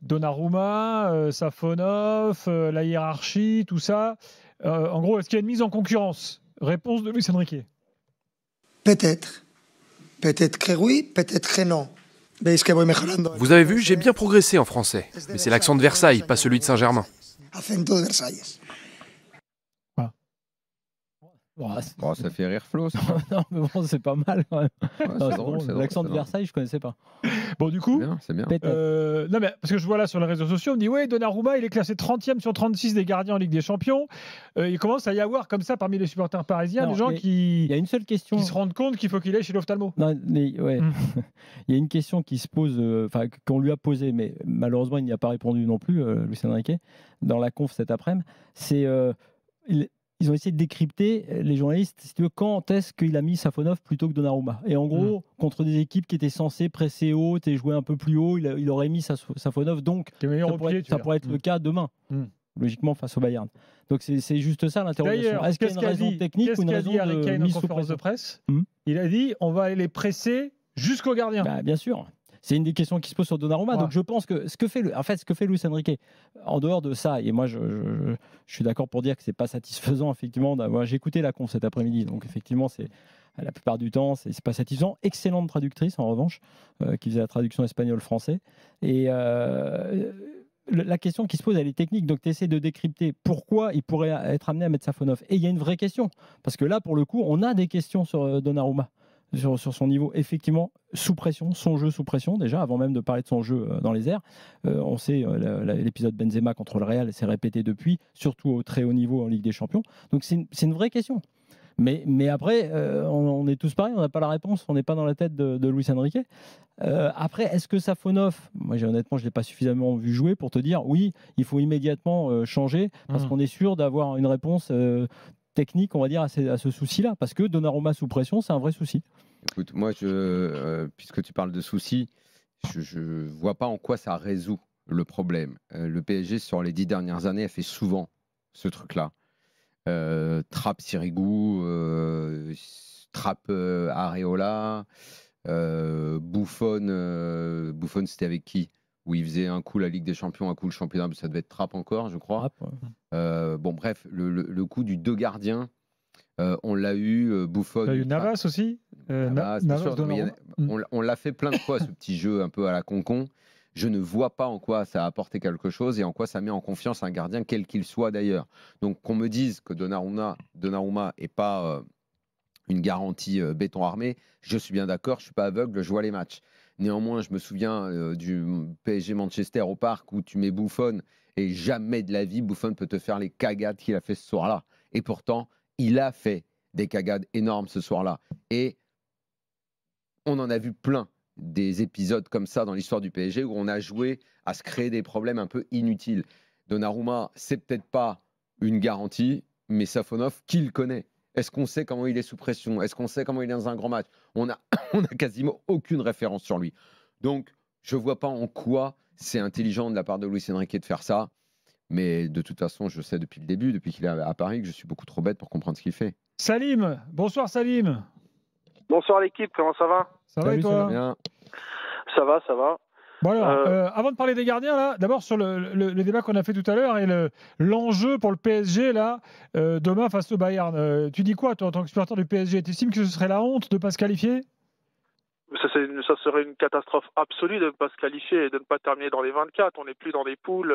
Donnarumma, Safonov, la hiérarchie, tout ça. En gros, est-ce qu'il y a une mise en concurrence? Réponse de Luis Enrique. Peut-être. Peut-être que oui, peut-être que non. Vous avez vu, j'ai bien progressé en français. Mais c'est l'accent de Versailles, pas celui de Saint-Germain. Acento de Versailles. Bon, ça fait rire Flo, ça. Non, mais bon, c'est pas mal quand même. Ouais, drôle, l'accent de Versailles, je connaissais pas. Bon, du coup, c'est bien. non, mais parce que je vois là sur les réseaux sociaux, on me dit ouais, Donnarumma, il est classé 30e sur 36 des gardiens en Ligue des Champions. Il commence à y avoir comme ça parmi les supporters parisiens des gens qui. Il y a une seule question. Qui se rendent compte qu'il faut qu'il aille chez l'ophtalmo. Non, mais ouais. Il y a une question qui se pose, qu'on lui a posée, mais malheureusement il n'y a pas répondu non plus, Luis Enrique, dans la conf cet après-midi. C'est ils ont essayé de décrypter, les journalistes, si tu veux, quand est-ce qu'il a mis Safonov plutôt que Donnarumma. Et en gros, contre des équipes qui étaient censées presser haut et jouer un peu plus haut, il aurait mis Safonov. Donc, ça pourrait être le cas demain, logiquement, face au Bayern. Donc, c'est juste ça l'interrogation. Est-ce qu'il y a une raison technique ou une raison de mise sous pression de presse Il a dit on va aller les presser jusqu'au gardien. Bien sûr. C'est une des questions qui se pose sur Donnarumma. Donc je pense que ce que fait Luis Enrique, en dehors de ça, et moi je suis d'accord pour dire que c'est pas satisfaisant effectivement. J'ai écouté la conf cet après-midi, donc effectivement c'est la plupart du temps c'est pas satisfaisant. Excellente traductrice en revanche, qui faisait la traduction espagnol-français. Et la question qui se pose, elle est technique. Donc tu essaies de décrypter pourquoi il pourrait être amené à mettre Safonov. Et il y a une vraie question, parce que là pour le coup on a des questions sur Donnarumma. Sur son niveau, effectivement, sous pression, son jeu sous pression, déjà, avant même de parler de son jeu dans les airs. On sait, l'épisode Benzema contre le Real s'est répété depuis, surtout au très haut niveau en Ligue des Champions. Donc c'est une vraie question. Mais après, on est tous pareils, on n'a pas la réponse, on n'est pas dans la tête de Luis Enrique. Après, est-ce que Safonov, moi honnêtement, je ne l'ai pas suffisamment vu jouer pour te dire, oui, il faut immédiatement changer, parce qu'on est sûr d'avoir une réponse technique, on va dire, à ce souci-là, parce que Donnarumma sous pression, c'est un vrai souci. Écoute, moi, puisque tu parles de soucis, je ne vois pas en quoi ça résout le problème. Le PSG, sur les 10 dernières années, a fait souvent ce truc-là. Trappe Sirigu, trappe Areola, Buffon, c'était avec qui? Où il faisait un coup la Ligue des Champions, un coup le championnat, ça devait être Trapp encore, je crois. Bon, bref, le coup du deux gardiens, on l'a eu, Buffon. Il y a eu Navas aussi. Navas, Navas on l'a fait plein de fois, ce petit jeu un peu à la concon. Je ne vois pas en quoi ça a apporté quelque chose et en quoi ça met en confiance un gardien, quel qu'il soit d'ailleurs. Donc qu'on me dise que Donnarumma n'est pas une garantie béton armé, je suis bien d'accord, je ne suis pas aveugle, je vois les matchs. Néanmoins, je me souviens du PSG Manchester au parc où tu mets Buffon et jamais de la vie Buffon peut te faire les cagades qu'il a fait ce soir-là. Et pourtant, il a fait des cagades énormes ce soir-là. Et on en a vu plein des épisodes comme ça dans l'histoire du PSG où on a joué à se créer des problèmes un peu inutiles. Donnarumma, c'est peut-être pas une garantie, mais Safonov, qui le connaît? Est-ce qu'on sait comment il est sous pression? Est-ce qu'on sait comment il est dans un grand match? On n'a quasiment aucune référence sur lui. Donc, je ne vois pas en quoi c'est intelligent de la part de Luis Enrique de faire ça. Mais de toute façon, je sais depuis le début, depuis qu'il est à Paris, que je suis beaucoup trop bête pour comprendre ce qu'il fait. Salim, bonsoir Salim. Bonsoir l'équipe, comment ça va? Ça va et toi? Bien. Ça va, ça va. Bon alors, avant de parler des gardiens, là, d'abord sur le débat qu'on a fait tout à l'heure et l'enjeu pour le PSG là, demain face au Bayern. Tu dis quoi toi en tant que supporter du PSG? Tu estimes que ce serait la honte de ne pas se qualifier? Ça serait une catastrophe absolue de ne pas se qualifier et de ne pas terminer dans les 24. On n'est plus dans des poules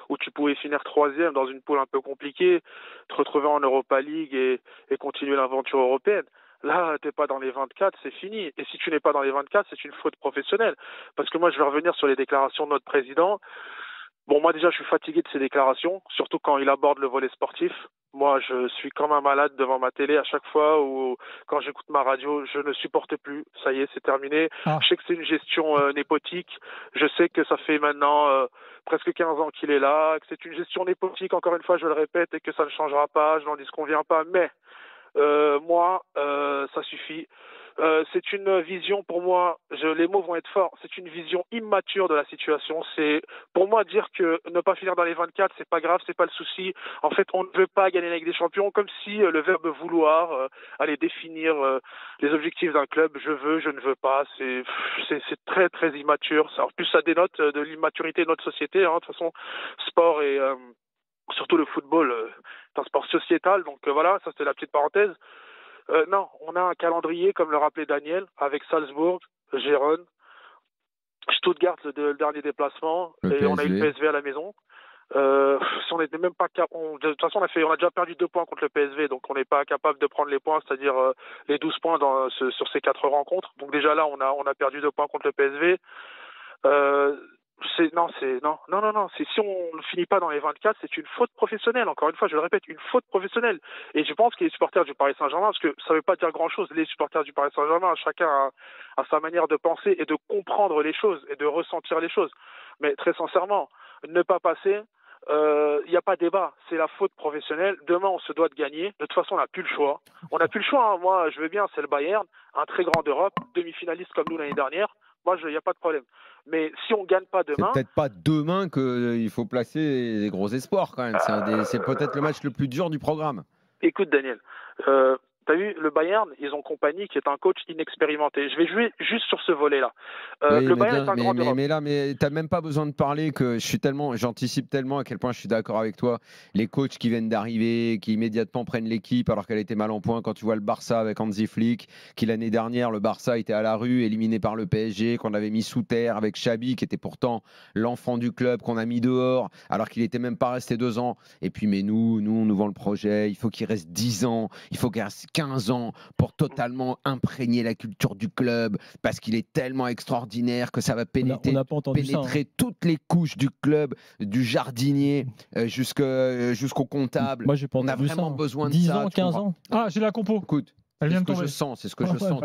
où tu pouvais finir 3e dans une poule un peu compliquée, te retrouver en Europa League et continuer l'aventure européenne. Là, tu n'es pas dans les 24, c'est fini. Et si tu n'es pas dans les 24, c'est une faute professionnelle. Parce que moi, je vais revenir sur les déclarations de notre président. Bon, moi déjà, je suis fatigué de ces déclarations, surtout quand il aborde le volet sportif. Moi, je suis comme un malade devant ma télé à chaque fois ou quand j'écoute ma radio, je ne supporte plus. Ça y est, c'est terminé. Je sais que c'est une gestion népotique. Je sais que ça fait maintenant presque 15 ans qu'il est là, que c'est une gestion népotique, encore une fois, je le répète, et que ça ne changera pas, je n'en disconviens pas. Mais moi, ça suffit. C'est une vision, pour moi, les mots vont être forts, c'est une vision immature de la situation. C'est, pour moi, dire que ne pas finir dans les 24, c'est pas grave, c'est pas le souci. En fait, on ne veut pas gagner la Ligue des Champions, comme si le verbe vouloir allait définir les objectifs d'un club. Je veux, je ne veux pas. C'est très, très immature. En plus, ça dénote de l'immaturité de notre société. Hein. De toute façon, sport et surtout le football, c'est un sport sociétal. Donc voilà, ça c'était la petite parenthèse. Non, on a un calendrier, comme le rappelait Daniel, avec Salzbourg, Gérone, Stuttgart, le dernier déplacement, et on a eu le PSV à la maison. Si on n'était même pas capable, de toute façon, on a déjà perdu 2 points contre le PSV, donc on n'est pas capable de prendre les points, c'est-à-dire les 12 points sur ces 4 rencontres. Donc déjà là, on a perdu 2 points contre le PSV. Non. Si on ne finit pas dans les 24, c'est une faute professionnelle. Encore une fois, je le répète, une faute professionnelle. Et je pense que les supporters du Paris Saint-Germain, parce que ça ne veut pas dire grand-chose, les supporters du Paris Saint-Germain, chacun a sa manière de penser et de comprendre les choses et de ressentir les choses. Mais très sincèrement, ne pas passer, il n'y a pas débat. C'est la faute professionnelle. Demain, on se doit de gagner. De toute façon, on n'a plus le choix. On n'a plus le choix. Hein. Moi, je veux bien, c'est le Bayern, un très grand d'Europe, demi-finaliste comme nous l'année dernière. Moi, il n'y a pas de problème. Mais si on ne gagne pas demain... C'est peut-être pas demain qu'il faut placer des gros espoirs quand même. C'est peut-être le match le plus dur du programme. Écoute, Daniel, t'as vu, le Bayern, ils ont Compagnie qui est un coach inexpérimenté. Je vais jouer juste sur ce volet-là. Oui, le Bayern est un grand d'Europe. Mais t'as même pas besoin de parler que j'anticipe tellement à quel point je suis d'accord avec toi. Les coachs qui viennent d'arriver, qui immédiatement prennent l'équipe alors qu'elle était mal en point. Quand tu vois le Barça avec Hansi Flick, qui l'année dernière, le Barça était à la rue, éliminé par le PSG, qu'on avait mis sous terre avec Xabi, qui était pourtant l'enfant du club, qu'on a mis dehors, alors qu'il était même pas resté 2 ans. Et puis, mais nous, on nous vend le projet. Il faut qu'il reste 10 ans. Il faut qu'il reste 15 ans pour totalement imprégner la culture du club parce qu'il est tellement extraordinaire que ça va pénétrer toutes les couches du club, du jardinier jusqu'au comptable. Moi, j'ai pas on a entendu vraiment ça. besoin de 10 ça. ans, 15 ans. Ah, j'ai la compo. Écoute, elle vient de tomber. c'est ce que je sens.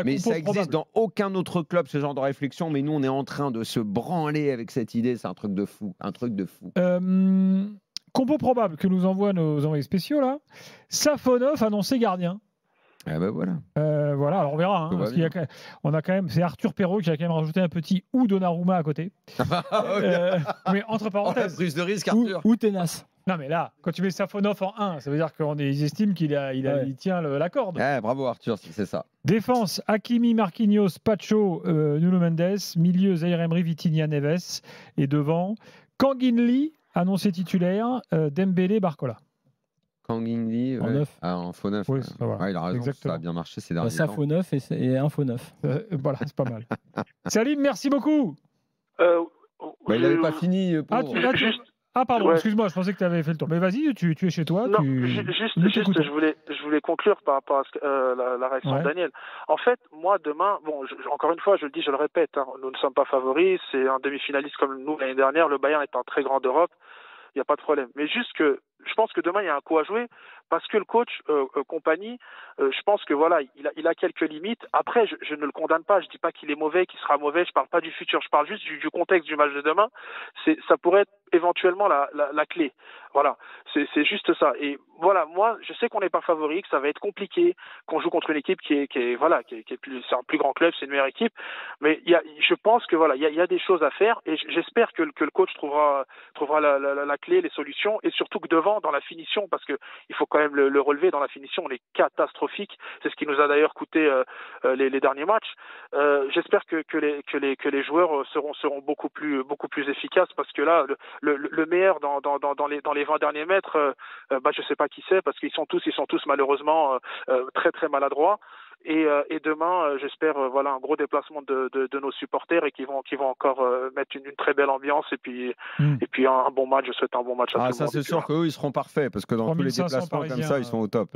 Mais ça existe dans aucun autre club, ce genre de réflexion. Mais nous, on est en train de se branler avec cette idée. C'est un truc de fou. Compo probable que nous envoient nos envoyés spéciaux là. Safonov annoncé gardien. Ah ben voilà. Voilà, alors on verra. Hein, parce on a quand même, c'est Arthur Perrault qui a quand même rajouté un petit ou Donnarumma à côté. Mais entre parenthèses. Prise de risque, Arthur. Ou Tenas. Non mais là, quand tu mets Safonov en 1, ça veut dire qu'ils estiment qu'il tient la corde. Bravo Arthur, c'est ça. Défense, Hakimi, Marquinhos, Pacho, Nuno Mendes. Milieu, Zaïre Emery, Vitinha, Neves. Et devant, Kanginli, annoncé titulaire, Dembélé, Barcola. Kanginli, en 9. En faux 9. Oui, il a raison, exactement. ça a bien marché ces derniers temps. Ça faux 9 et un faux 9. Voilà, c'est pas mal. Salim, merci beaucoup. Il n'avait pas fini. Pardon, excuse-moi, je pensais que tu avais fait le tour. Mais vas-y, tu es chez toi. Non, je voulais conclure par rapport à la réaction de Daniel. En fait, moi, demain, encore une fois, je le dis, je le répète, hein, nous ne sommes pas favoris, c'est un demi-finaliste comme nous l'année dernière, le Bayern est un très grand d'Europe, il n'y a pas de problème. Mais juste que, je pense que demain, il y a un coup à jouer, parce que le coach, Compagnie, je pense que voilà, il a quelques limites. Après, je ne le condamne pas, je dis pas qu'il est mauvais, qu'il sera mauvais, je parle pas du futur, je parle juste du contexte du match de demain. Ça pourrait être éventuellement la clé. Voilà, c'est juste ça. Et voilà, moi, je sais qu'on n'est pas favori, que ça va être compliqué, qu'on joue contre une équipe qui est c'est un plus grand club, c'est une meilleure équipe. Mais je pense que voilà, il y a des choses à faire, et j'espère que le coach trouvera la clé, les solutions, et surtout que devant, dans la finition, parce que il faut quand même le relever, dans la finition, on est catastrophique. C'est ce qui nous a d'ailleurs coûté les derniers matchs. J'espère que les joueurs seront beaucoup plus efficaces, parce que là, le meilleur dans les 20 derniers mètres, je sais pas qui c'est, parce qu'ils sont tous malheureusement très très maladroits. Et demain, j'espère un gros déplacement de nos supporters, et qui vont encore mettre une très belle ambiance, et puis un bon match. Je souhaite un bon match à tout le monde. Ça, c'est sûr qu'eux, ils seront parfaits, parce que dans tous les déplacements comme ça, ils sont au top.